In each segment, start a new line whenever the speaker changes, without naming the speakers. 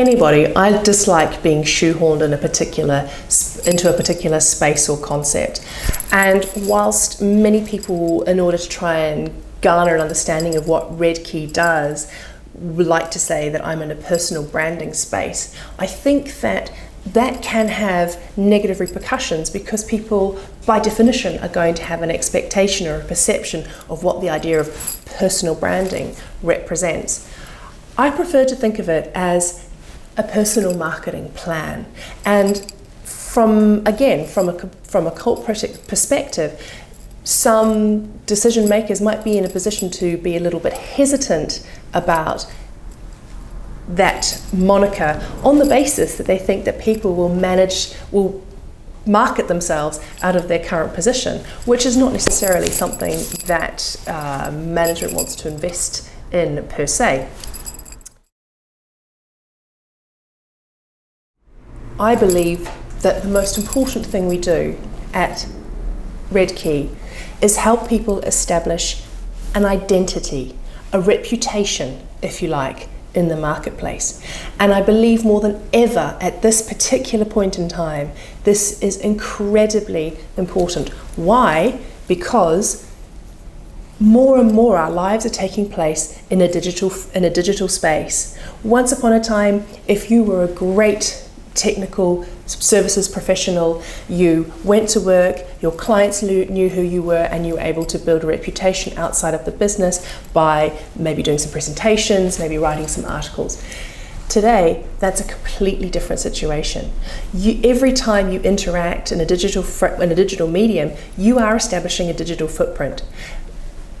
anybody, I dislike being shoehorned in into a particular space or concept. And whilst many people, in order to try and garner an understanding of what Red Key does, would like to say that I'm in a personal branding space, I think that can have negative repercussions, because people, by definition, are going to have an expectation or a perception of what the idea of personal branding represents. I prefer to think of it as a personal marketing plan. And from a corporate perspective, some decision makers might be in a position to be a little bit hesitant about that moniker, on the basis that they think that people will market themselves out of their current position, which is not necessarily something that management wants to invest in per se. I believe that the most important thing we do at Red Key is help people establish an identity, a reputation, if you like, in the marketplace. And I believe more than ever at this particular point in time, this is incredibly important. Why? Because more and more our lives are taking place in a digital space. Once upon a time, if you were a great technical services professional, you went to work, your clients knew who you were, and you were able to build a reputation outside of the business by maybe doing some presentations, maybe writing some articles. Today, that's a completely different situation. Every time you interact in a digital medium, you are establishing a digital footprint.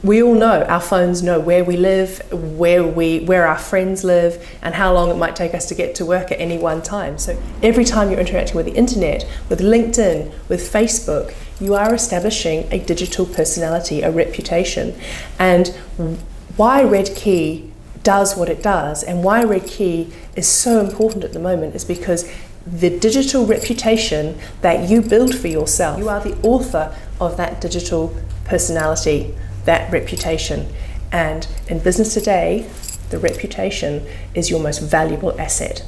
We all know, our phones know where we live, where our friends live, and how long it might take us to get to work at any one time. So every time you're interacting with the internet, with LinkedIn, with Facebook, you are establishing a digital personality, a reputation. And why Red Key does what it does, and why Red Key is so important at the moment, is because the digital reputation that you build for yourself, you are the author of that digital personality, that reputation. And in business today, the reputation is your most valuable asset.